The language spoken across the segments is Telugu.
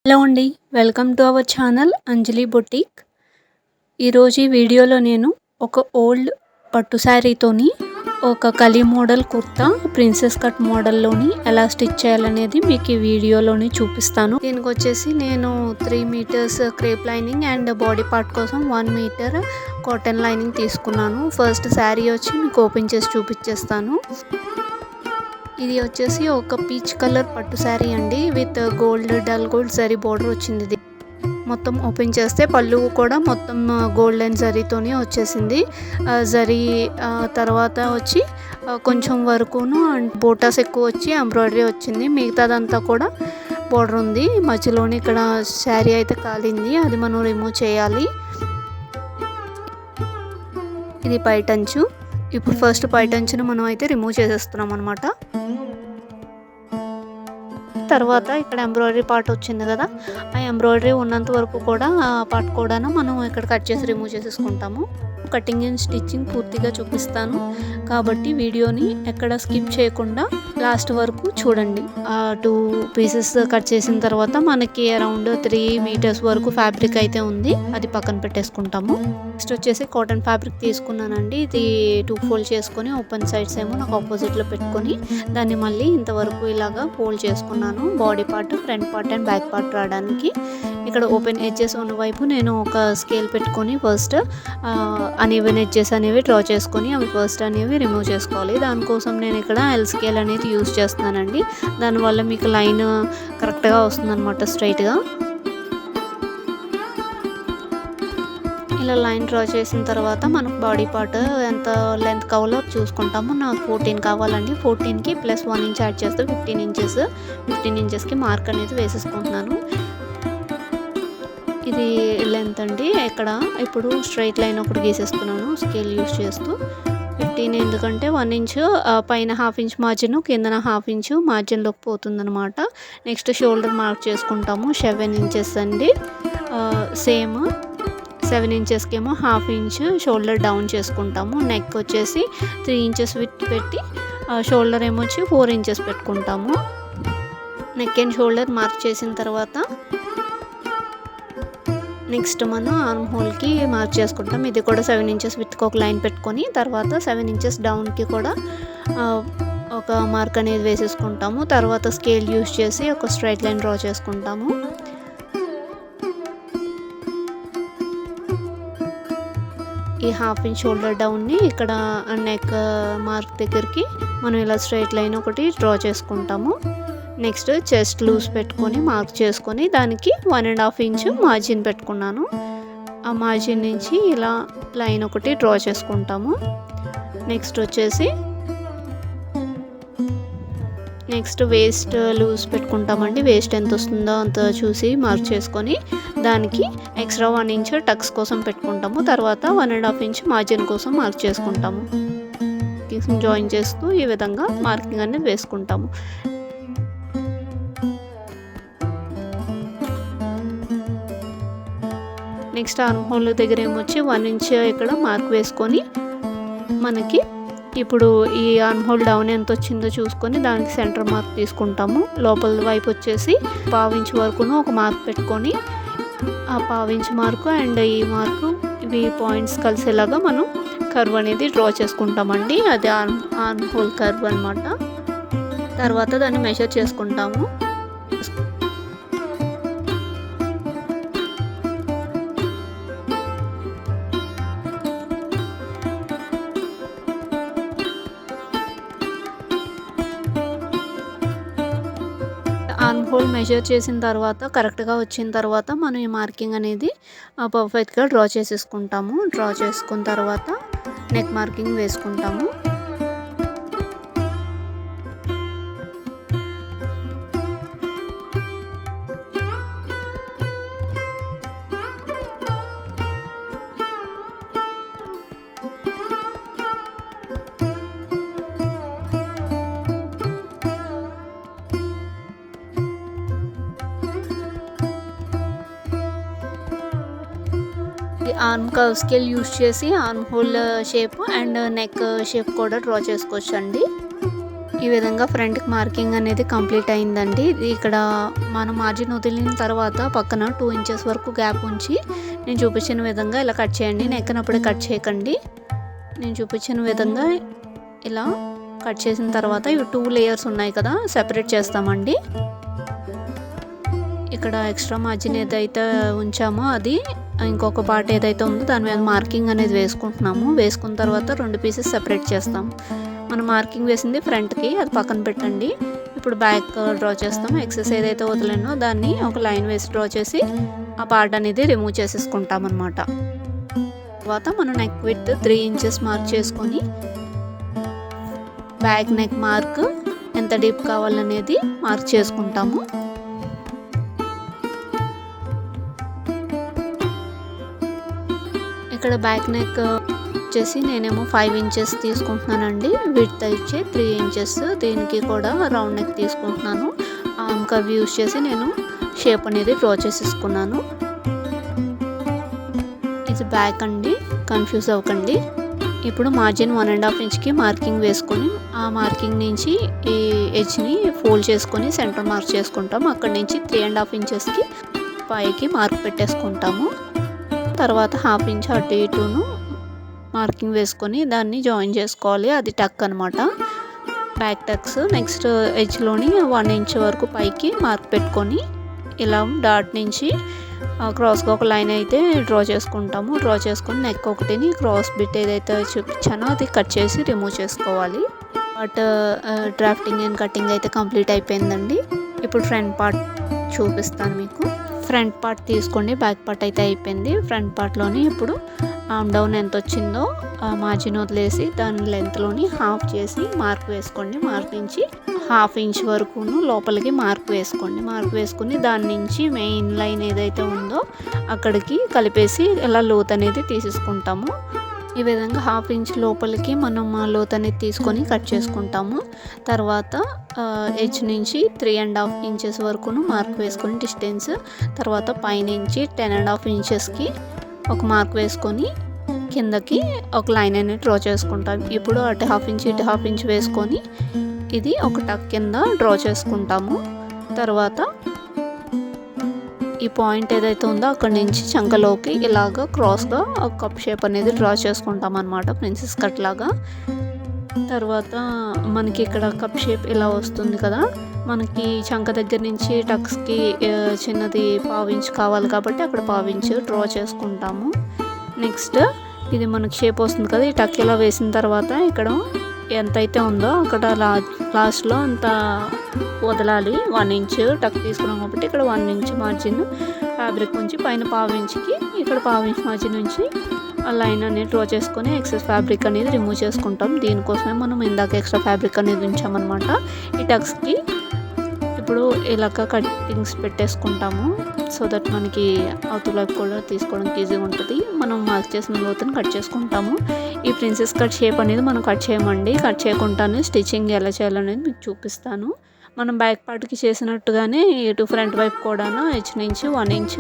హలో అండి, welcome to our channel Anjali boutique. ఈరోజు ఈ వీడియోలో నేను ఒక ఓల్డ్ పట్టు శారీతోని ఒక కలీ మోడల్ కుర్తా ప్రిన్సెస్ కట్ మోడల్లోని ఎలా స్టిచ్ చేయాలనేది మీకు ఈ వీడియోలోని చూపిస్తాను. దీనికి వచ్చేసి నేను 3 metres crepe lining and body part కోసం 1 మీటర్ కాటన్ లైనింగ్ తీసుకున్నాను. ఫస్ట్ శారీ వచ్చి మీకు ఓపెన్ చేసి చూపించేస్తాను. ఇది వచ్చేసి ఒక పీచ్ కలర్ పట్టు శారీ అండి, with gold dull gold zari border వచ్చింది. ఇది మొత్తం ఓపెన్ చేస్తే పళ్ళు కూడా మొత్తం గోల్డెన్ జరీతోనే వచ్చేసింది. జరీ తర్వాత వచ్చి కొంచెం వరకును అండ్ బోటాస్ ఎక్కువ వచ్చి ఎంబ్రాయిడరీ వచ్చింది. మిగతాదంతా కూడా బోర్డర్ ఉంది. మధ్యలోని ఇక్కడ శారీ అయితే కాలింది, అది మనం రిమూవ్ చేయాలి. ఇది పైటంచు. ఇప్పుడు ఫస్ట్ పైటంచును మనం అయితే రిమూవ్ చేసేస్తున్నాం అనమాట. తర్వాత ఇక్కడ ఎంబ్రాయిడరీ పార్ట్ వచ్చింది కదా, ఆ ఎంబ్రాయిడరీ ఉన్నంత వరకు కూడా ఆ పార్ట్ కూడా మనం ఇక్కడ కట్ చేసి రిమూవ్ చేసేసుకుంటాము. కటింగ్ అండ్ స్టిచ్చింగ్ పూర్తిగా చూపిస్తాను కాబట్టి వీడియోని ఎక్కడ స్కిప్ చేయకుండా లాస్ట్ వరకు చూడండి. ఆ 2 పీసెస్ కట్ చేసిన తర్వాత మనకి అరౌండ్ 3 మీటర్స్ వరకు ఫ్యాబ్రిక్ అయితే ఉంది, అది పక్కన పెట్టేసుకుంటాము. నెక్స్ట్ వచ్చేసి కాటన్ ఫ్యాబ్రిక్ తీసుకున్నానండి. ఇది 2 ఫోల్డ్ చేసుకొని ఓపెన్ సైడ్స్ ఏమో నాకు ఆపోజిట్లో పెట్టుకొని దాన్ని మళ్ళీ ఇంతవరకు ఇలాగా ఫోల్డ్ చేసుకున్నాను. Body part, front part and back part రావడానికి. ఇక్కడ ఓపెన్ ఎడ్జెస్ ఉన్న వైపు నేను ఒక స్కేల్ పెట్టుకొని ఫస్ట్ అన్ఈవెన్ ఎడ్జెస్ అనేవి డ్రా చేసుకొని అవి ఫస్ట్ అనేవి రిమూవ్ చేసుకోవాలి. దానికోసం నేను ఇక్కడ ఎల్ స్కేల్ అనేది యూజ్ చేస్తున్నానండి. దానివల్ల మీకు లైన్ కరెక్ట్గా వస్తుంది అనమాట, స్ట్రైట్గా. ఇలా లైన్ డ్రా చేసిన తర్వాత మనకు బాడీ పార్ట్ ఎంత లెంత్ కావాలో చూసుకుంటాము. నాకు 14 కావాలండి. 14కి ప్లస్ 1 ఇంచ్ యాడ్ చేస్తే 15 ఇంచెస్. 15 ఇంచెస్కి మార్క్ అనేది వేసేసుకుంటున్నాను. ఇది లెంత్ అండి. ఇక్కడ ఇప్పుడు స్ట్రైట్ లైన్ ఒకటి గీసేస్తున్నాను స్కేల్ యూజ్ చేస్తూ. 15 ఎందుకంటే 1 ఇంచ్ పైన 1/2 ఇంచ్ మార్జిన్, కిందన 1/2 ఇంచ్ మార్జిన్లోకి పోతుందనమాట. నెక్స్ట్ షోల్డర్ మార్క్ చేసుకుంటాము. 7 ఇంచెస్ అండి. సేమ్ 7 ఇంచెస్కి ఏమో 1/2 ఇంచ్ షోల్డర్ డౌన్ చేసుకుంటాము. నెక్ వచ్చేసి 3 ఇంచెస్ విత్ పెట్టి షోల్డర్ ఏమో వచ్చి 4 ఇంచెస్ పెట్టుకుంటాము. నెక్ అండ్ షోల్డర్ మార్క్ చేసిన తర్వాత నెక్స్ట్ మనం ఆర్మ్ హోల్కి మార్క్ చేసుకుంటాం. ఇది కూడా 7 ఇంచెస్ విత్కి ఒక లైన్ పెట్టుకొని తర్వాత 7 ఇంచెస్ డౌన్కి కూడా ఒక మార్క్ అనేది వేసేసుకుంటాము. తర్వాత స్కేల్ యూజ్ చేసి ఒక స్ట్రైట్ లైన్ డ్రా చేసుకుంటాము. ఈ 1/2 ఇంచ్ షోల్డర్ డౌన్ని ఇక్కడ నెక్ మార్క్ దగ్గరికి మనం ఇలా స్ట్రైట్ లైన్ ఒకటి డ్రా చేసుకుంటాము. నెక్స్ట్ చెస్ట్ లూజ్ పెట్టుకొని మార్క్ చేసుకొని దానికి 1.5 ఇంచ్ మార్జిన్ పెట్టుకున్నాను. ఆ మార్జిన్ నుంచి ఇలా లైన్ ఒకటి డ్రా చేసుకుంటాము. నెక్స్ట్ వచ్చేసి వేస్ట్ లూజ్ పెట్టుకుంటామండి. వేస్ట్ ఎంత వస్తుందో అంత చూసి మార్క్ చేసుకొని దానికి ఎక్స్ట్రా 1 ఇంచ్ టక్స్ కోసం పెట్టుకుంటాము. తర్వాత 1.5 ఇంచ్ మార్జిన్ కోసం మార్క్ చేసుకుంటాము. జాయిన్ చేస్తూ ఈ విధంగా మార్కింగ్ అనేది వేసుకుంటాము. నెక్స్ట్ ఆర్మ్ హోల్ దగ్గర ఏమొచ్చి 1 ఇంచ్ ఇక్కడ మార్క్ వేసుకొని మనకి ఇప్పుడు ఈ ఆర్మ్ హోల్ డౌన్ ఎంత వచ్చిందో చూసుకొని దానికి సెంటర్ మార్క్ తీసుకుంటాము. లోపల వైపు వచ్చేసి 1/2 ఇంచ్ వరకును ఒక మార్క్ పెట్టుకొని ఆ 1/2 ఇంచ్ మార్కు అండ్ ఈ మార్కు ఇవి పాయింట్స్ కలిసేలాగా మనం కర్వ్ అనేది డ్రా చేసుకుంటామండి. అది ఆర్మ్ హోల్ కర్వ్ అనమాట. తర్వాత దాన్ని మెజర్ చేసుకుంటాము. ఆర్మ్ హోల్ మెజర్ చేసిన తర్వాత కరెక్ట్గా వచ్చిన తర్వాత మనం ఈ మార్కింగ్ అనేది పర్ఫెక్ట్గా డ్రా చేసేసుకుంటాము. డ్రా చేసుకున్న తర్వాత నెక్ మార్కింగ్ వేసుకుంటాము. ఆర్మ్ కర్వ్ స్కేల్ యూజ్ చేసి arm whole shape and neck shape కూడా డ్రా చేసుకోవచ్చు అండి. ఈ విధంగా ఫ్రంట్కి మార్కింగ్ అనేది కంప్లీట్ అయిందండి. ఇక్కడ మనం మార్జిన్ వదిలిన తర్వాత పక్కన 2 ఇంచెస్ వరకు గ్యాప్ ఉంచి నేను చూపించిన విధంగా ఇలా కట్ చేయండి. నెక్కనప్పుడే కట్ చేయకండి. నేను చూపించిన విధంగా ఇలా కట్ చేసిన తర్వాత ఇవి 2 లేయర్స్ ఉన్నాయి కదా, సెపరేట్ చేస్తామండి. ఇక్కడ ఎక్స్ట్రా మార్జిన్ ఏదైతే ఉంచామో అది ఇంకొక పార్ట్ ఏదైతే ఉందో దాని మీద మార్కింగ్ అనేది వేసుకుంటున్నాము. వేసుకున్న తర్వాత 2 పీసెస్ సెపరేట్ చేస్తాం. మనం మార్కింగ్ వేసింది ఫ్రంట్కి, అది పక్కన పెట్టండి. ఇప్పుడు బ్యాక్ డ్రా చేస్తాం. ఎక్సెస్ ఏదైతే వదిలేనో దాన్ని ఒక లైన్ వేసి డ్రా చేసి ఆ పార్ట్ అనేది రిమూవ్ చేసేసుకుంటాం అన్నమాట. తర్వాత మనం నెక్ విడ్త్ 3 ఇంచెస్ మార్క్ చేసుకొని బ్యాక్ నెక్ మార్క్ ఎంత డీప్ కావాలనేది మార్క్ చేసుకుంటాము. ఇక్కడ బ్యాక్ నెక్ వచ్చేసి నేనేమో 5 ఇంచెస్ తీసుకుంటున్నానండి. విడ్త్ ఇచ్చి 3 ఇంచెస్. దీనికి కూడా రౌండ్ నెక్ తీసుకుంటున్నాను. ఆర్మ్ కర్వ్ యూస్ చేసి నేను షేప్ అనేది డ్రా చేసేసుకున్నాను. ఇది బ్యాక్ అండి, కన్ఫ్యూజ్ అవ్వకండి. ఇప్పుడు మార్జిన్ 1.5 ఇంచ్కి మార్కింగ్ వేసుకొని ఆ మార్కింగ్ నుంచి ఈ ఎడ్జ్ని ఫోల్డ్ చేసుకొని సెంటర్ మార్క్ చేసుకుంటాం. అక్కడి నుంచి 3.5 ఇంచెస్కి పైకి మార్క్ పెట్టేసుకుంటాము. తర్వాత 1/2 ఇంచ్ అటు ఇటును మార్కింగ్ వేసుకొని దాన్ని జాయిన్ చేసుకోవాలి. అది టక్ అనమాట, బ్యాక్ టక్స్. నెక్స్ట్ ఎడ్జ్లోని 1 ఇంచ్ వరకు పైకి మార్క్ పెట్టుకొని ఇలా డాట్ నుంచి క్రాస్గా ఒక లైన్ అయితే డ్రా చేసుకుంటాము. డ్రా చేసుకొని నెక్ ఒకటిని క్రాస్ బిట్ ఏదైతే చూపించానో అది కట్ చేసి రిమూవ్ చేసుకోవాలి. బట్ డ్రాఫ్టింగ్ అండ్ కటింగ్ అయితే కంప్లీట్ అయిపోయిందండి. ఇప్పుడు ఫ్రంట్ పార్ట్ చూపిస్తాను మీకు. ఫ్రంట్ పార్ట్ తీసుకోండి. బ్యాక్ పార్ట్ అయితే అయిపోయింది. ఫ్రంట్ పార్ట్లోని ఇప్పుడు ఆర్మ్ డౌన్ ఎంత వచ్చిందో మార్జిన్ వదిలేసి దాని లెంత్లోని హాఫ్ చేసి మార్క్ వేసుకోండి. మార్క్ నుంచి 1/2 ఇంచ్ వరకును లోపలికి మార్క్ వేసుకోండి. మార్క్ వేసుకుని దాని నుంచి మెయిన్ లైన్ ఏదైతే ఉందో అక్కడికి కలిపేసి ఇలా లోత్ అనేది తీసేసుకుంటాము. ఈ విధంగా 1/2 ఇంచ్ లోపలికి మనం లోత్ అనేది తీసుకొని కట్ చేసుకుంటాము. తర్వాత ఎడ్జ్ నుంచి 3.5 ఇంచెస్ వరకును మార్క్ వేసుకొని డిస్టెన్స్. తర్వాత పైనుంచి 10.5 ఇంచెస్కి ఒక మార్క్ వేసుకొని కిందకి ఒక లైన్ అనేది డ్రా చేసుకుంటాం. ఇప్పుడు అటు 1/2 ఇంచ్ ఇటు 1/2 ఇంచ్ వేసుకొని ఇది ఒక టక్ కింద డ్రా చేసుకుంటాము. తర్వాత ఈ పాయింట్ ఏదైతే ఉందో అక్కడి నుంచి చంకలోకి ఇలాగ క్రాస్గా ఒక కప్ షేప్ అనేది డ్రా చేసుకుంటాం అన్నమాట, ప్రిన్సెస్ కట్ లాగా. తర్వాత మనకి ఇక్కడ కప్ షేప్ ఇలా వస్తుంది కదా, మనకి చంక దగ్గర నుంచి టక్స్కి చిన్నది 1/2 ఇంచ్ కావాలి కాబట్టి అక్కడ 1/2 ఇంచ్ డ్రా చేసుకుంటాము. నెక్స్ట్ ఇది మనకి షేప్ వస్తుంది కదా, ఈ టక్ ఇలా వేసిన తర్వాత ఇక్కడ ఎంతైతే ఉందో అక్కడ లాస్ట్లో అంత వదలాలి. 1 ఇంచ్ టక్ తీసుకున్నాం కాబట్టి ఇక్కడ 1 ఇంచ్ మార్జిన్ ఫ్యాబ్రిక్ నుంచి పైన 1/2 ఇంచ్కి ఇక్కడ 1/2 ఇంచ్ మార్జిన్ నుంచి ఆ లైన్ అనేది డ్రా చేసుకొని ఎక్సెస్ ఫ్యాబ్రిక్ అనేది రిమూవ్ చేసుకుంటాం. దీనికోసమే మనం ఇందాక ఎక్స్ట్రా ఫ్యాబ్రిక్ అనేది ఉంచామన్నమాట. ఈ టక్స్కి ఇప్పుడు ఇలాగ కటింగ్స్ పెట్టేసుకుంటాము. సో దట్ మనకి అవతల కూడా తీసుకోవడానికి ఈజీగా ఉంటుంది. మనం మార్క్ చేసిన లోతుని కట్ చేసుకుంటాము. ఈ ప్రిన్సెస్ కట్ షేప్ అనేది మనం కట్ చేయమండి. కట్ చేయకుండానే స్టిచ్చింగ్ ఎలా చేయాలనేది మీకు చూపిస్తాను. మనం బ్యాక్ పార్ట్కి చేసినట్టుగానే ఇటు ఫ్రంట్ వైపు కూడా ఎడ్జ్ నుంచి 1 ఇంచ్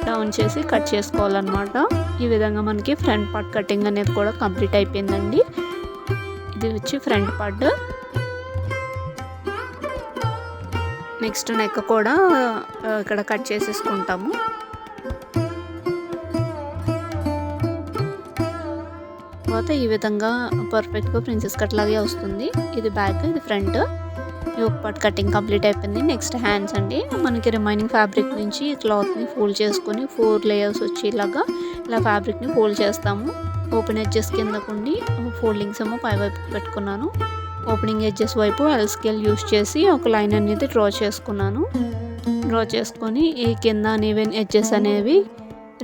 డౌన్ చేసి కట్ చేసుకోవాలన్నమాట. ఈ విధంగా మనకి ఫ్రంట్ పార్ట్ కటింగ్ అనేది కూడా కంప్లీట్ అయిపోయిందండి. ఇది వచ్చి ఫ్రంట్ పార్ట్. నెక్స్ట్ నెక్ కూడా ఇక్కడ కట్ చేసేసుకుంటాము. తర్వాత ఈ విధంగా పర్ఫెక్ట్గా ప్రిన్సెస్ కట్ లాగే వస్తుంది. ఇది బ్యాక్, ఇది ఫ్రంట్. ఈ ఒక పార్ట్ కటింగ్ కంప్లీట్ అయిపోయింది. నెక్స్ట్ హ్యాండ్స్ అండి. మనకి రిమైనింగ్ ఫ్యాబ్రిక్ నుంచి క్లాత్ని ఫోల్డ్ చేసుకొని 4 లేయర్స్ వచ్చేలాగా ఇలా ఫ్యాబ్రిక్ని ఫోల్డ్ చేస్తాము. ఓపెన్ ఎడ్జెస్ కిందకుండి ఫోల్డింగ్స్ ఏమో పై వైపు పెట్టుకున్నాను. ఓపెనింగ్ ఎడ్జెస్ వైపు ఎల్ స్కేల్ యూస్ చేసి ఒక లైన్ అనేది డ్రా చేసుకున్నాను. డ్రా చేసుకొని ఈ కింద అన్ఈవెన్ ఎడ్జెస్ అనేవి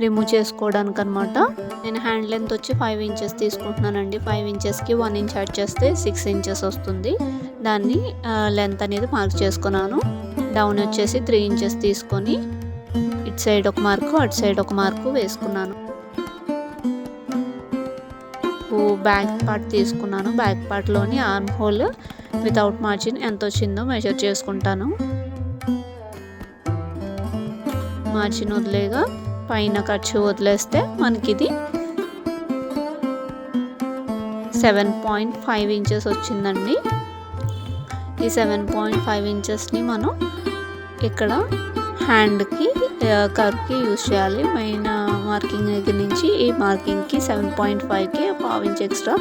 రిమూవ్ చేసుకోవడానికి అనమాట. నేను హ్యాండ్ లెంత్ వచ్చి 5 ఇంచెస్ తీసుకుంటున్నానండి. 5 ఇంచెస్కి 1 ఇంచ్ యాడ్ చేస్తే 6 ఇంచెస్ వస్తుంది. దాన్ని లెంత్ అనేది మార్క్ చేసుకున్నాను. డౌన్ వచ్చేసి 3 ఇంచెస్ తీసుకొని ఇటు సైడ్ ఒక మార్కు అటు సైడ్ ఒక మార్కు వేసుకున్నాను. బ్యాక్ పార్ట్ తీసుకున్నాను. బ్యాక్ పార్ట్లోని ఆర్మ్ హోల్ వితౌట్ మార్జిన్ ఎంత వచ్చిందో మెజర్ చేసుకుంటాను. మార్జిన్ వదిలేగా పైన ఖర్చు వదిలేస్తే మనకి ఇది 7.5 ఇంచెస్ వచ్చిందండి. ఈ 7.5 ఇంచెస్ని మనం ఇక్కడ హ్యాండ్కి కర్వ్కి యూజ్ చేయాలి. మెయిన్ మార్కింగ్ దగ్గర నుంచి ఈ మార్కింగ్కి 7.5కి ½ ఇంచ్ ఎక్స్ట్రా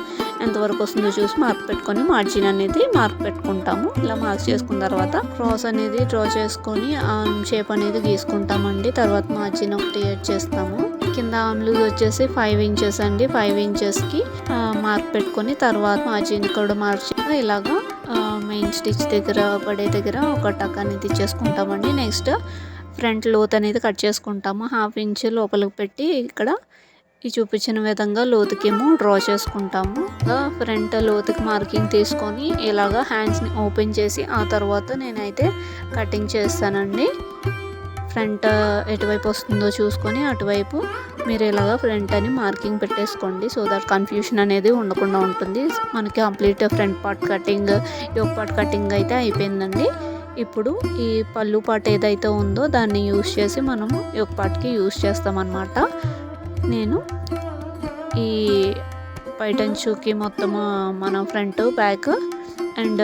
ఎంతవరకు వస్తుందో చూసి మార్క్ పెట్టుకొని మార్జిన్ అనేది మార్క్ పెట్టుకుంటాము. ఇలా మార్క్ చేసుకున్న తర్వాత క్రాస్ అనేది డ్రా చేసుకొని షేప్ అనేది గీసుకుంటామండి. తర్వాత మార్జిన్ ఒకటి యాడ్ చేస్తాము. కింద ఆర్మ్ లూజ్ వచ్చేసి 5 ఇంచెస్ అండి. 5 ఇంచెస్కి మార్క్ పెట్టుకొని తర్వాత మార్జిన్ కూడా మార్చి ఇలాగా మెయిన్ స్టిచ్ దగ్గర పడే దగ్గర ఒక టక్ అనేది ఇచ్చేసుకుంటామండి. నెక్స్ట్ ఫ్రంట్ లోత్ అనేది కట్ చేసుకుంటాము. ½ ఇంచ్ లోపలికి పెట్టి ఇక్కడ ఈ చూపించిన విధంగా లోతుకేమో డ్రా చేసుకుంటాము. ఫ్రంట్ లోతుకి మార్కింగ్ తీసుకొని ఇలాగా హ్యాండ్స్ని ఓపెన్ చేసి ఆ తర్వాత నేనైతే కటింగ్ చేస్తానండి. ఫ్రంట్ ఎటువైపు వస్తుందో చూసుకొని అటువైపు మీరు ఇలాగా ఫ్రంట్ అని మార్కింగ్ పెట్టేసుకోండి. సో దట్ కన్ఫ్యూషన్ అనేది ఉండకుండా ఉంటుంది. మనకి complete front part cutting, yoke part cutting అయితే అయిపోయిందండి. ఇప్పుడు ఈ పళ్ళు పార్ట్ ఏదైతే ఉందో దాన్ని యూజ్ చేసి మనము యోక్ పార్ట్కి యూజ్ చేస్తామన్నమాట. నేను ఈ పైటంచుకి మొత్తము మన front back and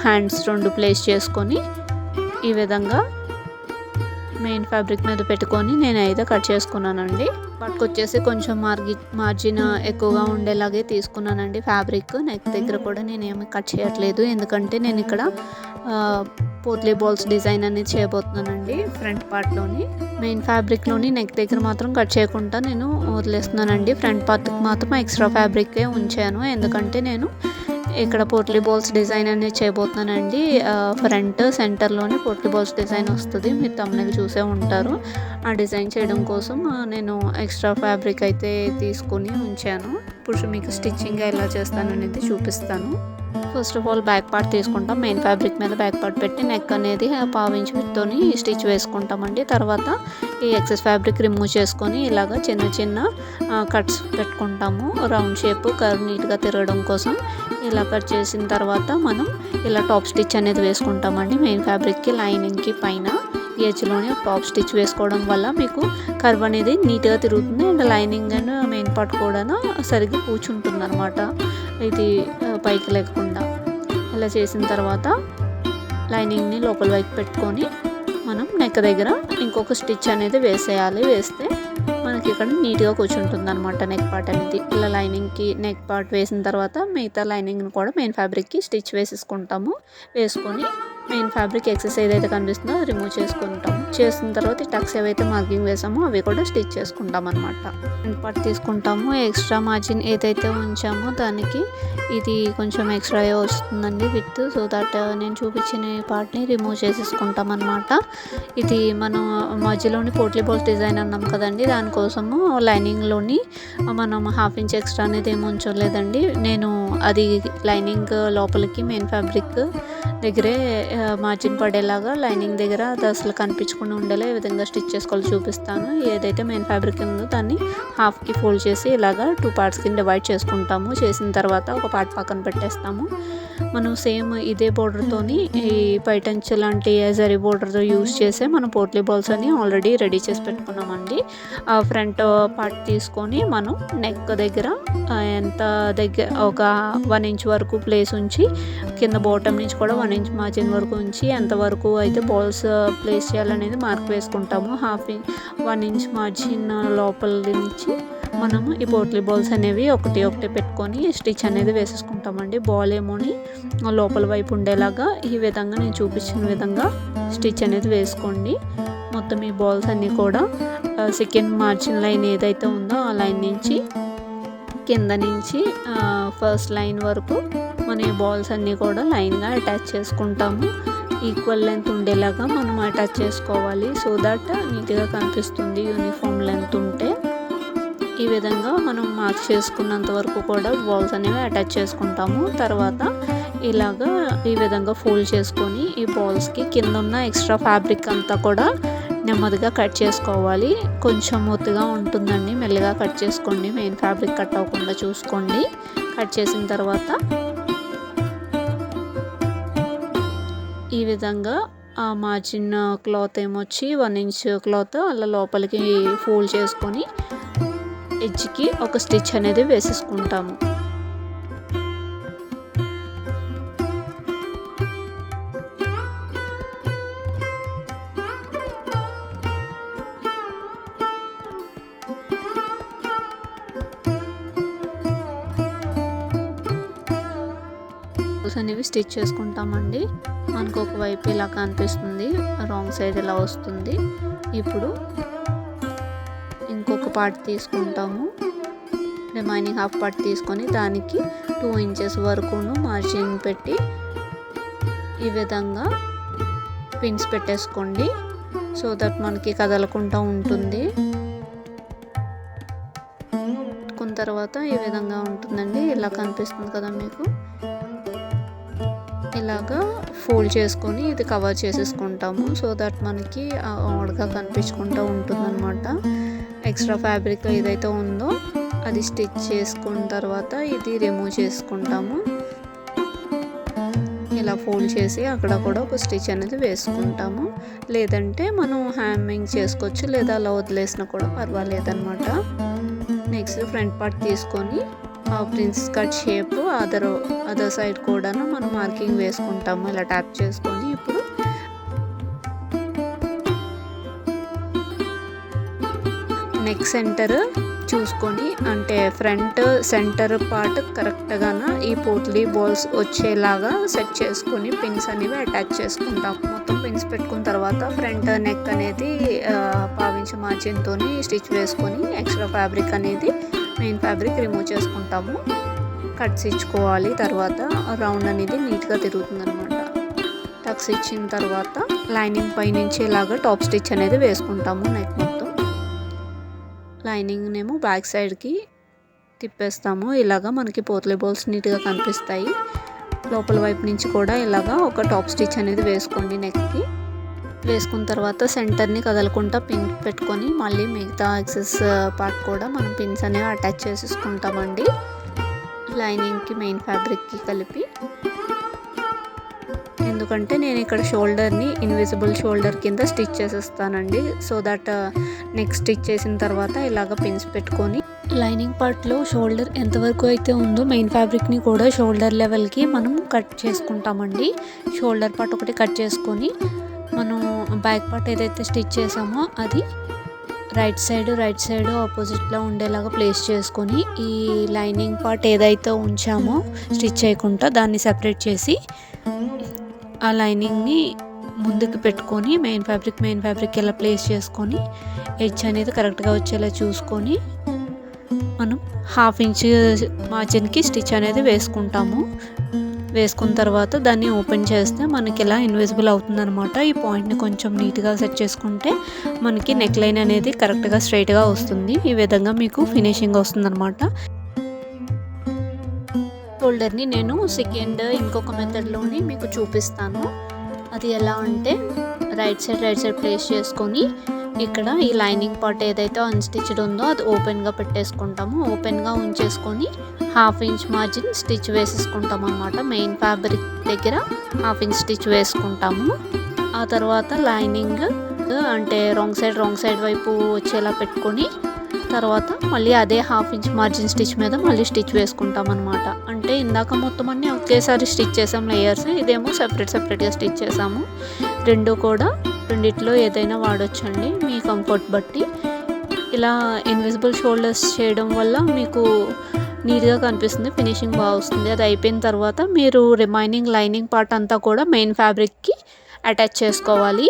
hands 2 place చేసుకొని ఈ విధంగా మెయిన్ ఫ్యాబ్రిక్ మీద పెట్టుకొని నేనైతే కట్ చేసుకున్నానండి. వాటికి వచ్చేసి కొంచెం మార్జిన్ ఎక్కువగా ఉండేలాగే తీసుకున్నానండి ఫ్యాబ్రిక్. నెక్ దగ్గర కూడా నేనేమి కట్ చేయట్లేదు, ఎందుకంటే నేను ఇక్కడ పోట్లీ బాల్స్ డిజైన్ అనేది చేయబోతున్నానండి. ఫ్రంట్ పార్ట్లోని మెయిన్ ఫ్యాబ్రిక్లోని నెక్ దగ్గర మాత్రం కట్ చేయకుండా నేను వదిలేస్తున్నానండి. ఫ్రంట్ పార్ట్కి మాత్రం ఎక్స్ట్రా ఫ్యాబ్రికే ఉంచాను, ఎందుకంటే నేను ఇక్కడ పోట్లీ బాల్స్ డిజైన్ అనేది చేయబోతున్నానండి. ఫ్రంట్ సెంటర్లోని పోట్లీ బాల్స్ డిజైన్ వస్తుంది, మీరు తమ్ముళ్ళు చూసే ఉంటారు. ఆ డిజైన్ చేయడం కోసం నేను ఎక్స్ట్రా ఫ్యాబ్రిక్ అయితే తీసుకొని ఉంచాను. ఇప్పుడు మీకు స్టిచ్చింగ్ ఎలా చేస్తాను అనేది చూపిస్తాను. First of all back part తీసుకుంటాం. మెయిన్ ఫ్యాబ్రిక్ మీద బ్యాక్ పార్ట్ పెట్టి నెక్ అనేది ½ ఇంచ్ విడ్తోని స్టిచ్ వేసుకుంటామండి. తర్వాత ఈ ఎక్సెస్ ఫ్యాబ్రిక్ రిమూవ్ చేసుకొని ఇలాగ చిన్న చిన్న కట్స్ పెట్టుకుంటాము. రౌండ్ షేప్ కర్వ్ నీట్గా తిరగడం కోసం ఇలా కట్ చేసిన తర్వాత మనం ఇలా టాప్ స్టిచ్ అనేది వేసుకుంటామండి. మెయిన్ ఫ్యాబ్రిక్కి లైనింగ్కి పైన ఎడ్జ్లోనే టాప్ స్టిచ్ వేసుకోవడం వల్ల మీకు కర్వ్ అనేది నీట్గా తిరుగుతుంది and lining and main part కూడా సరిగ్గా కూర్చుంటుంది అనమాట, ఇది పైకి లేకుండా. ఇలా చేసిన తర్వాత లైనింగ్ని లోపల వైపు పెట్టుకొని మనం నెక్ దగ్గర ఇంకొక స్టిచ్ అనేది వేసేయాలి. వేస్తే మనకి ఇక్కడ నీట్గా కూర్చుంటుంది అనమాట నెక్ పార్ట్ అనేది. ఇలా లైనింగ్కి నెక్ పార్ట్ వేసిన తర్వాత మిగతా లైనింగ్ని కూడా మెయిన్ ఫ్యాబ్రిక్కి స్టిచ్ వేసేసుకుంటాము. వేసుకొని మెయిన్ ఫ్యాబ్రిక్ ఎక్సెస్ ఏదైతే కనిపిస్తుందో అది రిమూవ్ చేసుకుంటాము. చేసిన తర్వాత ఈ టక్స్ ఏవైతే మార్కింగ్ వేసామో అవి కూడా స్టిచ్ చేసుకుంటాం అనమాట. ఫ్రంట్ పార్ట్ తీసుకుంటాము. ఎక్స్ట్రా మార్జిన్ ఏదైతే ఉంచామో దానికి ఇది కొంచెం ఎక్స్ట్రా వస్తుందండి విత్. సో దట్ నేను చూపించిన పార్ట్ని రిమూవ్ చేసేసుకుంటాం అనమాట. ఇది మనం మధ్యలోని పోట్లీ బాల్స్ డిజైన్ అన్నాం కదండి, దానికోసము లైనింగ్లోని మనం ½ ఇంచ్ ఎక్స్ట్రా అనేది ఏమి ఉంచలేదండి. నేను అది లైనింగ్ లోపలికి మెయిన్ ఫ్యాబ్రిక్ దగ్గరే మార్జిన్ పడేలాగా లైనింగ్ దగ్గర అది అసలు కనిపించకుండా ఉండేలా ఈ విధంగా స్టిచ్ చేసుకోవాలి చూపిస్తాను. ఏదైతే మెయిన్ ఫ్యాబ్రిక్ ఉందో దాన్ని హాఫ్కి ఫోల్డ్ చేసి ఇలాగా 2 పార్ట్స్ కింద డివైడ్ చేసుకుంటాము. చేసిన తర్వాత ఒక పార్ట్ పక్కన పెట్టేస్తాము. మనం సేమ్ ఇదే బోర్డర్తోని ఈ పైటంచు లాంటి జరీ బోర్డర్తో యూజ్ చేసే మనం పోట్లీ బాల్స్ అని ఆల్రెడీ రెడీ చేసి పెట్టుకున్నామండి. ఫ్రంట్ పార్ట్ తీసుకొని మనం నెక్ దగ్గర ఎంత దగ్గర ఒక 1 ఇంచ్ వరకు ప్లేస్ ఉంచి కింద బాటమ్ నుంచి కూడా 1 ఇంచ్ మార్జిన్ వరకు ఉంచి ఎంతవరకు అయితే బాల్స్ ప్లేస్ చేయాలనేది మార్క్ వేసుకుంటాము. 1 ఇంచ్ మార్జిన్ లోపల నుంచి మనము ఈ పోట్లీ బాల్స్ అనేవి ఒకటి పెట్టుకొని స్టిచ్ అనేది వేసేసుకుంటామండి. బాల్ ఏమోని లోపల వైపు ఉండేలాగా ఈ విధంగా నేను చూపించిన విధంగా స్టిచ్ అనేది వేసుకోండి. మొత్తం ఈ బాల్స్ అన్నీ కూడా సెకండ్ మార్జిన్ లైన్ ఏదైతే ఉందో ఆ లైన్ నుంచి కింద నుంచి ఫస్ట్ లైన్ వరకు మన ఈ బాల్స్ అన్నీ కూడా లైన్గా అటాచ్ చేసుకుంటాము. ఈక్వల్ లెంత్ ఉండేలాగా మనం అటాచ్ చేసుకోవాలి. సో దట్ నీట్గా కనిపిస్తుంది యూనిఫామ్ లెంత్ ఉంటే. ఈ విధంగా మనం మార్క్ చేసుకున్నంత వరకు కూడా బాల్స్ అనేవి అటాచ్ చేసుకుంటాము. తర్వాత ఇలాగా ఈ విధంగా ఫోల్డ్ చేసుకొని ఈ బాల్స్కి కింద ఉన్న ఎక్స్ట్రా ఫ్యాబ్రిక్ అంతా కూడా నెమ్మదిగా కట్ చేసుకోవాలి. కొంచెం ఒత్తుగా ఉంటుందండి, మెల్లగా కట్ చేసుకోండి. మెయిన్ ఫ్యాబ్రిక్ కట్ అవ్వకుండా చూసుకోండి. కట్ చేసిన తర్వాత ఈ విధంగా ఆ మార్జిన్ క్లాత్ ఏమొచ్చి 1 ఇంచ్ క్లాత్ అలా లోపలికి ఫోల్డ్ చేసుకొని ఎడ్జ్కి ఒక స్టిచ్ అనేది వేసేసుకుంటాము. ఫ్లవర్స్ అనేవి స్టిచ్ చేసుకుంటామండి. మనకు ఒక వైపు ఇలా కనిపిస్తుంది, రాంగ్ సైడ్ ఇలా వస్తుంది. ఇప్పుడు ఇంకొక పార్ట్ తీసుకుంటాము. రిమైనింగ్ హాఫ్ పార్ట్ తీసుకొని దానికి 2 ఇంచెస్ వరకును మార్జిన్ పెట్టి ఈ విధంగా పిన్స్ పెట్టేసుకోండి. సో దట్ మనకి కదలకుండా ఉంటుంది. పెట్టుకున్న తర్వాత ఈ విధంగా ఉంటుందండి. ఇలా కనిపిస్తుంది కదా మీకు. ఇలాగా ఫోల్డ్ చేసుకొని ఇది కవర్ చేసేసుకుంటాము. సో దట్ మనకి ఆడ్గా కనిపించకుండా ఉంటుందన్నమాట. ఎక్స్ట్రా ఫ్యాబ్రిక్ ఏదైతే ఉందో అది స్టిచ్ చేసుకున్న తర్వాత ఇది రిమూవ్ చేసుకుంటాము. ఇలా ఫోల్డ్ చేసి అక్కడ కూడా ఒక స్టిచ్ అనేది వేసుకుంటాము. లేదంటే మనం హ్యామింగ్ చేసుకోవచ్చు, లేదా అలా వదిలేసినా కూడా పర్వాలేదన్నమాట. నెక్స్ట్ ఫ్రంట్ పార్ట్ తీసుకొని prince cut shape other side కూడా మనం మార్కింగ్ వేసుకుంటాము. ఇలా ట్యాప్ చేసుకొని ఇప్పుడు నెక్ సెంటర్ చూసుకొని, అంటే ఫ్రంట్ సెంటర్ పార్ట్ కరెక్ట్గాన ఈ పోట్లీ బాల్స్ వచ్చేలాగా సెట్ చేసుకొని పిన్స్ అనేవి అటాచ్ చేసుకుంటాం. మొత్తం పిన్స్ పెట్టుకున్న తర్వాత ఫ్రంట్ నెక్ అనేది పావించి మార్జిన్తో స్టిచ్ వేసుకొని ఎక్స్ట్రా ఫ్యాబ్రిక్ అనేది మెయిన్ ఫ్యాబ్రిక్ రిమూవ్ చేసుకుంటాము. కట్స్ ఇచ్చుకోవాలి. తర్వాత రౌండ్ అనేది నీట్గా తిరుగుతుంది అనమాట. టక్స్ ఇచ్చిన తర్వాత లైనింగ్ పై నుంచి ఇలాగా టాప్ స్టిచ్ అనేది వేసుకుంటాము. నెక్ మొత్తం లైనింగ్ నేమో బ్యాక్ సైడ్కి తిప్పేస్తాము. ఇలాగా మనకి పోట్లీ బాల్స్ నీట్గా కనిపిస్తాయి. లోపల వైపు నుంచి కూడా ఇలాగా ఒక టాప్ స్టిచ్ అనేది వేసుకోండి. నెక్కి వేసుకున్న తర్వాత సెంటర్ని కదలకుండా పిన్ పెట్టుకొని మళ్ళీ మిగతా ఎక్సెస్ పార్ట్ కూడా మనం పిన్స్ అనేవి అటాచ్ చేసేసుకుంటామండి. లైనింగ్కి మెయిన్ ఫ్యాబ్రిక్కి కలిపి. ఎందుకంటే నేను ఇక్కడ షోల్డర్ని ఇన్విజిబుల్ షోల్డర్ కింద స్టిచ్ చేసేస్తానండి. సో దట్ నెక్ స్టిచ్ చేసిన తర్వాత ఇలాగ పిన్స్ పెట్టుకొని లైనింగ్ పార్ట్లో షోల్డర్ ఎంతవరకు అయితే ఉందో మెయిన్ ఫ్యాబ్రిక్ని కూడా షోల్డర్ లెవెల్కి మనం కట్ చేసుకుంటామండి. షోల్డర్ పార్ట్ ఒకటి కట్ చేసుకొని మనం బ్యాక్ పార్ట్ ఏదైతే స్టిచ్ చేసామో అది రైట్ సైడ్ ఆపోజిట్లో ఉండేలాగా ప్లేస్ చేసుకొని ఈ లైనింగ్ పార్ట్ ఏదైతే ఉంచామో స్టిచ్ చేయకుండా దాన్ని సెపరేట్ చేసి ఆ లైనింగ్ని ముందుకు పెట్టుకొని మెయిన్ ఫ్యాబ్రిక్ ఇలా ప్లేస్ చేసుకొని ఎడ్జ్ అనేది కరెక్ట్గా వచ్చేలా చూసుకొని మనం 1/2 ఇంచ్ మార్జిన్కి స్టిచ్ అనేది వేసుకుంటాము. వేసుకున్న తర్వాత దాన్ని ఓపెన్ చేస్తే మనకి ఇలా ఇన్విజిబుల్ అవుతుందన్నమాట. ఈ పాయింట్ని కొంచెం నీట్గా సెట్ చేసుకుంటే మనకి నెక్ లైన్ అనేది కరెక్ట్గా స్ట్రైట్గా వస్తుంది. ఈ విధంగా మీకు ఫినిషింగ్ వస్తుందన్నమాట. షోల్డర్ని నేను సెకండ్ ఇంకొక మెథడ్లోని మీకు చూపిస్తాను. అది ఎలా అంటే రైట్ సైడ్ ప్లేస్ చేసుకొని ఇక్కడ ఈ లైనింగ్ పార్ట్ ఏదైతే అన్స్టిచ్డ్ ఉందో అది ఓపెన్గా పెట్టేసుకుంటాము. ఓపెన్గా ఉంచేసుకొని 1/2 ఇంచ్ మార్జిన్ స్టిచ్ వేసేసుకుంటాం అన్నమాట. మెయిన్ ఫ్యాబ్రిక్ దగ్గర 1/2 ఇంచ్ స్టిచ్ వేసుకుంటాము. ఆ తర్వాత లైనింగ్ అంటే రాంగ్ సైడ్ వైపు వచ్చేలా పెట్టుకొని తర్వాత మళ్ళీ అదే 1/2 ఇంచ్ మార్జిన్ స్టిచ్ మీద మళ్ళీ స్టిచ్ వేసుకుంటాం అనమాట. అంటే ఇందాక మొత్తం అన్నీ ఒకేసారి స్టిచ్ చేసాం లేయర్స్, ఇదేమో సెపరేట్గా స్టిచ్ చేసాము. రెండిట్లో ఏదైనా వాడొచ్చండి మీ కంఫర్ట్ బట్టి. ఇలా ఇన్విజిబుల్ షోల్డర్స్ చేయడం వల్ల మీకు నీట్గా కనిపిస్తుంది, ఫినిషింగ్ బాగా వస్తుంది. అది అయిపోయిన తర్వాత మీరు రిమైనింగ్ లైనింగ్ పార్ట్ అంతా కూడా మెయిన్ ఫ్యాబ్రిక్కి అటాచ్ చేసుకోవాలి.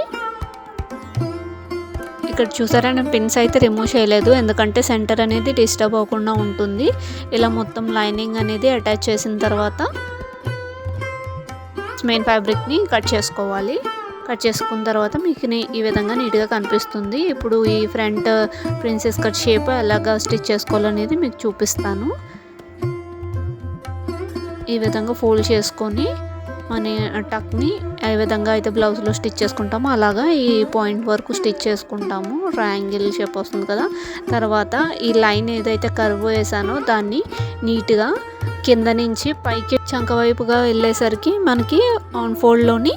ఇక్కడ చూసారా నేను పిన్స్ అయితే రిమూవ్ చేయలేదు, ఎందుకంటే సెంటర్ అనేది డిస్టర్బ్ అవ్వకుండా ఉంటుంది. ఇలా మొత్తం లైనింగ్ అనేది అటాచ్ చేసిన తర్వాత మెయిన్ ఫ్యాబ్రిక్ని కట్ చేసుకోవాలి. కట్ చేసుకున్న తర్వాత మీకు ఈ విధంగా నీట్గా కనిపిస్తుంది. ఇప్పుడు ఈ ఫ్రంట్ ప్రిన్సెస్ కట్ షేప్ ఎలాగా స్టిచ్ చేసుకోవాలనేది మీకు చూపిస్తాను. ఈ విధంగా ఫోల్డ్ చేసుకొని మన టక్ని ఏ విధంగా అయితే బ్లౌజ్లో స్టిచ్ చేసుకుంటామో అలాగా ఈ పాయింట్ వరకు స్టిచ్ చేసుకుంటాము. ట్రయాంగిల్ షేప్ వస్తుంది కదా. తర్వాత ఈ లైన్ ఏదైతే కర్వ్ వేసానో దాన్ని నీట్గా కింద నుంచి పైకి చంక వైపుగా వెళ్ళేసరికి మనకి ఆన్ ఫోల్డ్లోని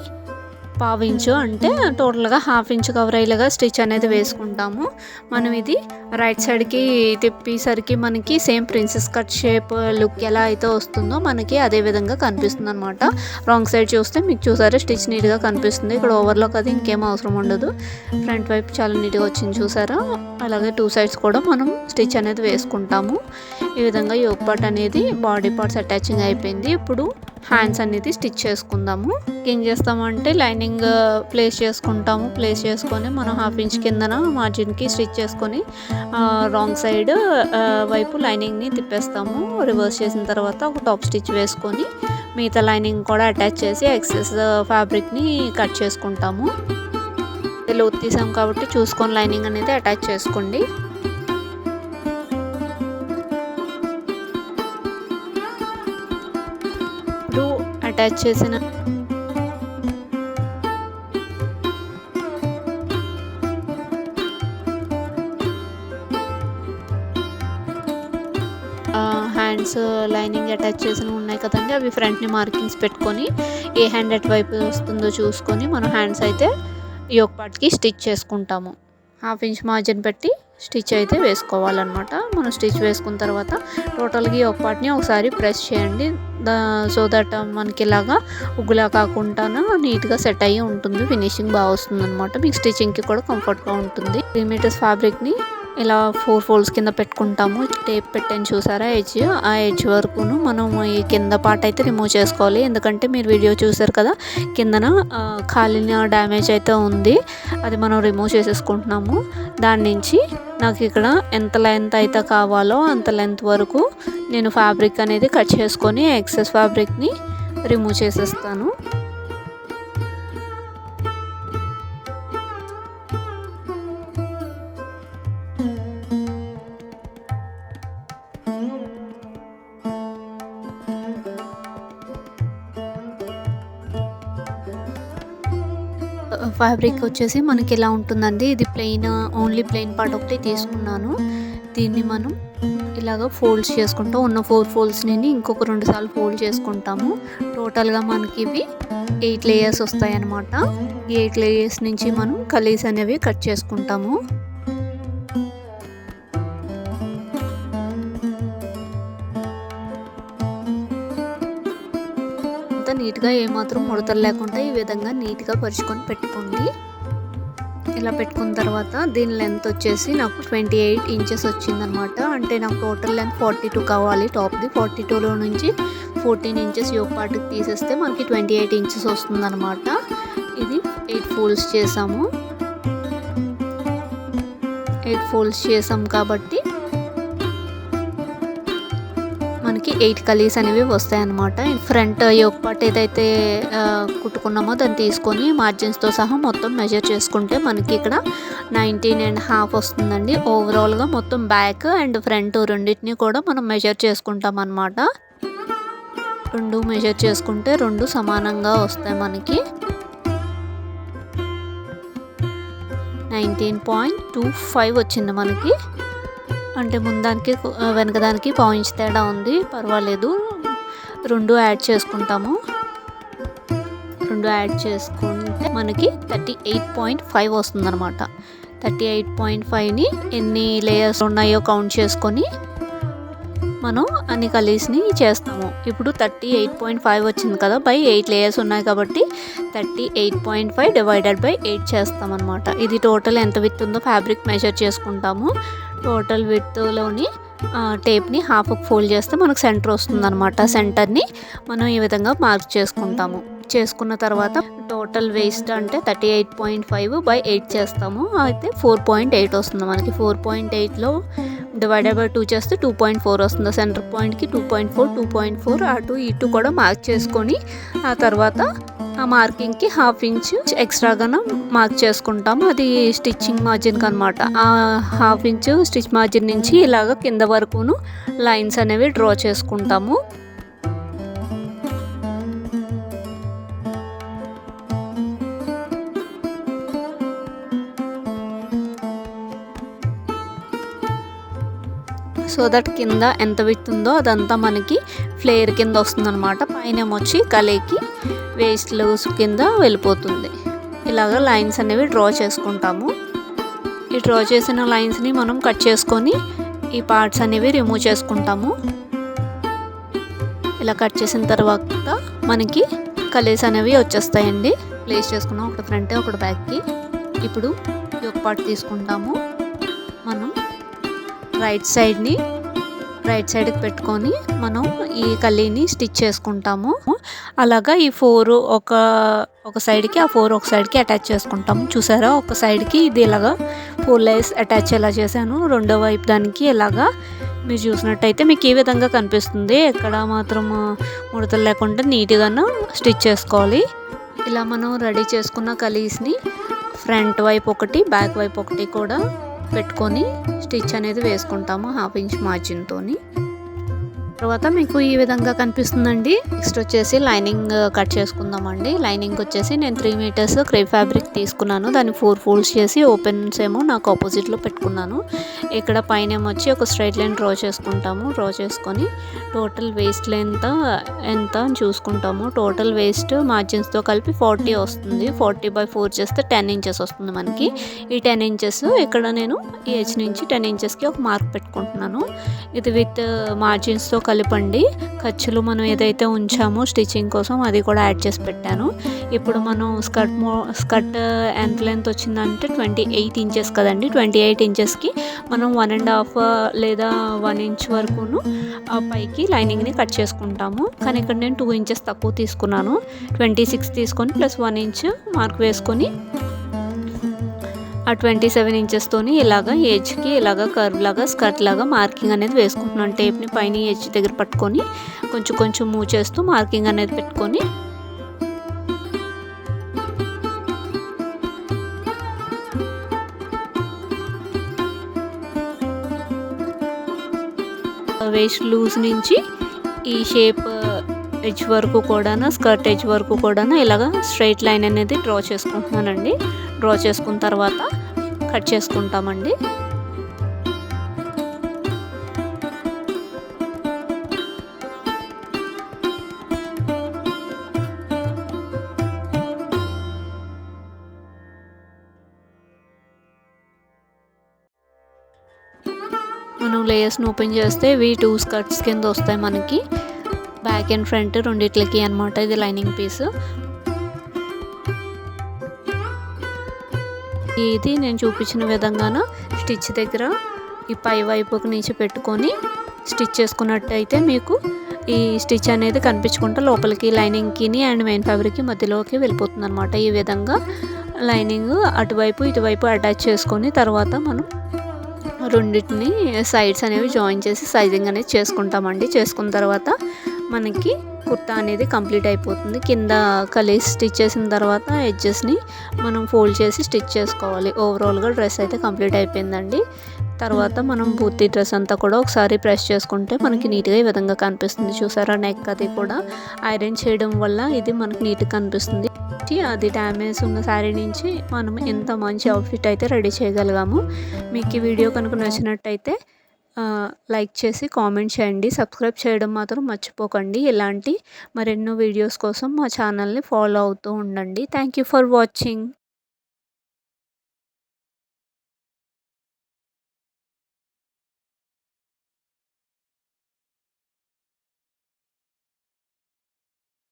1/2 ఇంచు అంటే టోటల్గా 1/2 ఇంచు కవర్ అయ్యేలాగా స్టిచ్ అనేది వేసుకుంటాము. మనం ఇది రైట్ సైడ్కి తిప్పేసరికి మనకి same princess cut shape look ఎలా అయితే వస్తుందో మనకి అదే విధంగా కనిపిస్తుంది అనమాట. రాంగ్ సైడ్ చూస్తే మీకు చూసారా స్టిచ్ నీట్గా కనిపిస్తుంది. ఇక్కడ ఓవర్లాక్ అది ఇంకేం అవసరం ఉండదు. ఫ్రంట్ వైపు చాలా నీట్గా వచ్చింది చూసారా. అలాగే 2 సైడ్స్ కూడా మనం స్టిచ్ అనేది వేసుకుంటాము. ఈ విధంగా యోక్ పార్ట్ అనేది బాడీ పార్ట్స్ అటాచింగ్ అయిపోయింది. ఇప్పుడు హ్యాండ్స్ అనేది స్టిచ్ చేసుకుందాము. ఏం చేస్తామంటే లైనింగ్ ప్లేస్ చేసుకొని మనం 1/2 ఇంచ్ కిందన మార్జిన్కి స్టిచ్ చేసుకొని రాంగ్ సైడ్ వైపు లైనింగ్ని తిప్పేస్తాము. రివర్స్ చేసిన తర్వాత ఒక టాప్ స్టిచ్ వేసుకొని మిగతా లైనింగ్ కూడా అటాచ్ చేసి ఎక్సెస్ ఫ్యాబ్రిక్ని కట్ చేసుకుంటాము. లోతు తీసాం కాబట్టి చూసుకొని లైనింగ్ అనేది అటాచ్ చేసుకోండి. ఇప్పుడు అటాచ్ చేసిన హ్యాండ్స్ లైనింగ్ అటాచ్ చేసిన ఉన్నాయి కదండి, అవి ఫ్రంట్ని మార్కింగ్స్ పెట్టుకొని ఏ హ్యాండ్ ఎటువైపు వస్తుందో చూసుకొని మనం హ్యాండ్స్ అయితే యోక్ పార్ట్కి స్టిచ్ చేసుకుంటాము. 1/2 ఇంచ్ మార్జిన్ పెట్టి స్టిచ్ అయితే వేసుకోవాలన్నమాట. మనం స్టిచ్ వేసుకున్న తర్వాత టోటల్గా యోక్ పార్ట్ని ఒకసారి ప్రెస్ చేయండి. సో దట్ మనకి ఇలాగా ఉగ్గులా కాకుండా నీట్గా సెట్ అయ్యి ఉంటుంది. ఫినిషింగ్ బాగా వస్తుంది అనమాట. మీకు స్టిచ్చింగ్కి కూడా కంఫర్ట్గా ఉంటుంది. 3 మీటర్స్ ఫ్యాబ్రిక్ని ఇలా 4 ఫోల్డ్స్ కింద పెట్టుకుంటాము. టేప్ పెట్టాను చూసారా ఎడ్జ్, ఆ ఎడ్జ్ వరకును మనం ఈ కింద పార్ట్ అయితే రిమూవ్ చేసుకోవాలి. ఎందుకంటే మీరు వీడియో చూసారు కదా, కిందన కాలిన డ్యామేజ్ అయితే ఉంది, అది మనం రిమూవ్ చేసేసుకుంటున్నాము. దాని నుంచి నాకు ఇక్కడ ఎంత లెంత్ అయితే కావాలో అంత లెంత్ వరకు నేను ఫ్యాబ్రిక్ అనేది కట్ చేసుకొని ఎక్సెస్ ఫ్యాబ్రిక్ని రిమూవ్ చేసేస్తాను. ఫ్యాబ్రిక్ వచ్చేసి మనకి ఇలా ఉంటుందండి. ఇది ఓన్లీ ప్లెయిన్ పార్ట్ ఒకటి తీసుకున్నాను. దీన్ని మనం ఇలాగ ఫోల్డ్స్ చేసుకుంటాం. ఉన్న 4 ఫోల్డ్స్ని ఇంకొక 2 సార్లు ఫోల్డ్ చేసుకుంటాము. టోటల్గా మనకి ఇవి 8 లేయర్స్ వస్తాయి అన్నమాట. ఈ 8 లేయర్స్ నుంచి మనం కలీస్ అనేవి కట్ చేసుకుంటాము. నీట్గా ఏమాత్రం ముడతలు లేకుండా ఈ విధంగా నీట్గా పరుచుకొని పెట్టుకోండి. ఇలా పెట్టుకున్న తర్వాత దీని లెంత్ వచ్చేసి నాకు 28 ఇంచెస్ వచ్చిందనమాట. అంటే నాకు టోటల్ లెంత్ 42 కావాలి. టాప్ది 42లో నుంచి 14 ఇంచెస్ యోక్ పార్ట్కి తీసేస్తే మనకి 28 ఇంచెస్ వస్తుందన్నమాట. ఇది 8 ఫోల్డ్స్ చేసాము. 8 ఫోల్డ్స్ చేసాం కాబట్టి మనకి 8 కలీస్ అనేవి వస్తాయి అన్నమాట. ఫ్రంట్ యోక్ పార్ట్ ఏదైతే కుట్టుకున్నామో దాన్ని తీసుకొని మార్జిన్స్తో సహా మొత్తం మెజర్ చేసుకుంటే మనకి ఇక్కడ 19.5 వస్తుందండి. ఓవరాల్గా మొత్తం బ్యాక్ అండ్ ఫ్రంట్ రెండింటిని కూడా మనం మెజర్ చేసుకుంటాం అన్నమాట. 2 మెజర్ చేసుకుంటే 2 సమానంగా వస్తాయి మనకి. 19.25 వచ్చింది మనకి. అంటే ముందానికి వెనకదానికి పాయింట్స్ తేడా ఉంది, పర్వాలేదు. 2 యాడ్ చేసుకుంటాము. 2 యాడ్ చేసుకుంటే మనకి 38.5 వస్తుంది అనమాట. 38.5ని ఎన్ని లేయర్స్ ఉన్నాయో కౌంట్ చేసుకొని మనం అన్ని కలీస్ని చేస్తాము. ఇప్పుడు 38.5 వచ్చింది కదా, బై 8 లేయర్స్ ఉన్నాయి కాబట్టి 38.5 డివైడెడ్ బై 8 చేస్తామన్నమాట. ఇది టోటల్ ఎంత విత్ ఉందో ఫ్యాబ్రిక్ మెజర్ చేసుకుంటాము. టోటల్ విత్లోని టేప్ని హాఫ్కి ఫోల్డ్ చేస్తే మనకు సెంటర్ వస్తుంది అనమాట. సెంటర్ని మనం ఈ విధంగా మార్క్ చేసుకుంటాము. చేసుకున్న తర్వాత టోటల్ వేస్ట్ అంటే 38.5 బై 8 చేస్తాము. అయితే 4.8 వస్తుంది మనకి. 4.8లో డివైడెడ్ బై 2 చేస్తే 2.4 వస్తుంది. సెంటర్ పాయింట్కి 2.4 అటు ఇటు కూడా మార్క్ చేసుకొని ఆ తర్వాత ఆ మార్కింగ్కి 1/2 ఇంచ్ ఎక్స్ట్రాగా మార్క్ చేసుకుంటాము. అది స్టిచ్చింగ్ మార్జిన్కి అనమాట. ఆ 1/2 ఇంచ్ స్టిచ్ మార్జిన్ నుంచి ఇలాగ కింద వరకును లైన్స్ అనేవి డ్రా చేసుకుంటాము. సో దట్ కింద ఎంత విత్ ఉందో అదంతా మనకి ఫ్లేర్ కింద వస్తుంది అనమాట. పైన వచ్చి కలేకి వేస్ట్ లూస్ కింద వెళ్ళిపోతుంది. ఇలాగ లైన్స్ అనేవి డ్రా చేసుకుంటాము. ఈ డ్రా చేసిన లైన్స్ని మనం కట్ చేసుకొని ఈ పార్ట్స్ అనేవి రిమూవ్ చేసుకుంటాము. ఇలా కట్ చేసిన తర్వాత మనకి కలీస్ అనేవి వచ్చేస్తాయండి. ప్లేస్ చేసుకున్నాం, ఒకటి ఫ్రంట్ ఒకటి బ్యాక్కి. ఇప్పుడు యోక్ పార్ట్ తీసుకుంటాము. మనం రైట్ సైడ్ని రైట్ సైడ్కి పెట్టుకొని మనం ఈ కలీని స్టిచ్ చేసుకుంటాము. అలాగా ఈ 4 ఒక సైడ్కి, ఆ 4 ఒక సైడ్కి అటాచ్ చేసుకుంటాము. చూసారా, ఒక సైడ్కి ఇది ఇలాగా 4 లేయర్స్ అటాచ్ ఎలా చేశాను, రెండో వైపు దానికి ఇలాగా మీరు చూసినట్టయితే మీకు ఈ విధంగా కనిపిస్తుంది. ఎక్కడ మాత్రం ముడతలు లేకుండా నీట్గాను స్టిచ్ చేసుకోవాలి. ఇలా మనం రెడీ చేసుకున్న కలీస్ని ఫ్రంట్ వైపు ఒకటి, బ్యాక్ వైపు ఒకటి కూడా పెట్టుకొని స్టిచ్ అనేది వేసుకుంటాము 1/2 ఇంచ్ మార్జిన్తోని. తర్వాత మీకు ఈ విధంగా కనిపిస్తుందండి. నెక్స్ట్ వచ్చేసి లైనింగ్ కట్ చేసుకుందామండి. లైనింగ్ వచ్చేసి నేను 3 మీటర్స్ క్రేప్ ఫ్యాబ్రిక్ తీసుకున్నాను. దాన్ని 4 ఫోల్డ్స్ చేసి ఓపెన్స్ ఏమో నాకు ఆపోజిట్లో పెట్టుకున్నాను. ఇక్కడ పైన వచ్చి ఒక స్ట్రైట్ లైన్ డ్రా చేసుకుంటాము. డ్రా చేసుకొని టోటల్ వేస్ట్ లెంత్ ఎంత అని చూసుకుంటాము. టోటల్ వేస్ట్ మార్జిన్స్తో కలిపి 40 వస్తుంది. 40/4 చేస్తే 10 ఇంచెస్ వస్తుంది మనకి. ఈ 10 ఇంచెస్ ఇక్కడ నేను ఈ ఎడ్జ్ నుంచి 10 ఇంచెస్కి ఒక మార్క్ పెట్టుకుంటున్నాను. ఇది విత్ మార్జిన్స్తో కలిపండి. ఖర్చులు మనం ఏదైతే ఉంచామో స్టిచ్చింగ్ కోసం అది కూడా యాడ్ చేసి పెట్టాను. ఇప్పుడు మనం స్కర్ట్ ఎంత లెంత్ వచ్చిందంటే 28 ఇంచెస్ కదండి. 28 ఇంచెస్కి మనం 1.5 లేదా 1 ఇంచ్ వరకును పైకి లైనింగ్ని కట్ చేసుకుంటాము. కానీ ఇక్కడ నేను 2 ఇంచెస్ తక్కువ తీసుకున్నాను. 26 తీసుకొని ప్లస్ 1 ఇంచ్ మార్క్ వేసుకొని ఆ 27 ఇంచెస్తోని ఇలాగా ఎడ్జ్కి ఇలాగా కర్వ్ లాగా స్కర్ట్ లాగా మార్కింగ్ అనేది వేసుకుంటున్నాను. టేప్ని పైన ఎడ్జ్ దగ్గర పట్టుకొని కొంచెం మూవ్ చేస్తూ మార్కింగ్ అనేది పెట్టుకొని వేస్ట్ లూజ్ నుంచి ఈ షేప్ ఎడ్జ్ వరకు కూడా, స్కర్ట్ ఎడ్జ్ వరకు కూడా ఇలాగా స్ట్రైట్ లైన్ అనేది డ్రా చేసుకుంటున్నానండి. డ్రా చేసుకున్న తర్వాత కట్ చేసుకుంటామండి. మనం లేయర్స్ని ఓపెన్ చేస్తే ఇవి 2 స్కర్ట్స్ కింద వస్తాయి మనకి. బ్యాక్ అండ్ ఫ్రంట్ రెండిట్లకి అనమాట ఇది లైనింగ్ పీస్. ఇది నేను చూపించిన విధంగాన స్టిచ్ దగ్గర ఈ పై వైపుకి నుంచి పెట్టుకొని స్టిచ్ చేసుకున్నట్టయితే మీకు ఈ స్టిచ్ అనేది కనిపించకుండా లోపలికి లైనింగ్కి అండ్ మెయిన్ ఫ్యాబ్రిక్కి మధ్యలోకి వెళ్ళిపోతుంది అనమాట. ఈ విధంగా లైనింగ్ అటువైపు ఇటువైపు అటాచ్ చేసుకొని తర్వాత మనం రెండింటిని సైడ్స్ అనేవి జాయిన్ చేసి సైజింగ్ అనేది చేసుకుంటామండి. చేసుకున్న తర్వాత మనకి కుర్తా అనేది కంప్లీట్ అయిపోతుంది. కింద కలీస్ స్టిచ్ చేసిన తర్వాత ఎడ్జెస్ని మనం ఫోల్డ్ చేసి స్టిచ్ చేసుకోవాలి. ఓవరాల్గా డ్రెస్ అయితే కంప్లీట్ అయిపోయిందండి. తర్వాత మనం పూర్తి డ్రెస్ అంతా కూడా ఒకసారి ప్రెస్ చేసుకుంటే మనకి నీట్గా ఈ విధంగా కనిపిస్తుంది. చూసారా, నెక్ అది కూడా ఐరన్ చేయడం వల్ల ఇది మనకి నీట్గా కనిపిస్తుంది. అది డ్యామేజ్ ఉన్న శారీ నుంచి మనం ఎంత మంచి అవుట్ఫిట్ అయితే రెడీ చేయగలిగాము. మీకు ఈ వీడియో కనుక నచ్చినట్టయితే లైక్ చేసి కామెంట్ చేయండి. సబ్స్క్రైబ్ చేయడం మాత్రం మర్చిపోకండి. ఇలాంటి మరెన్నో వీడియోస్ కోసం మా ఛానల్ని ఫాలో అవుతూ ఉండండి. Thank you for watching.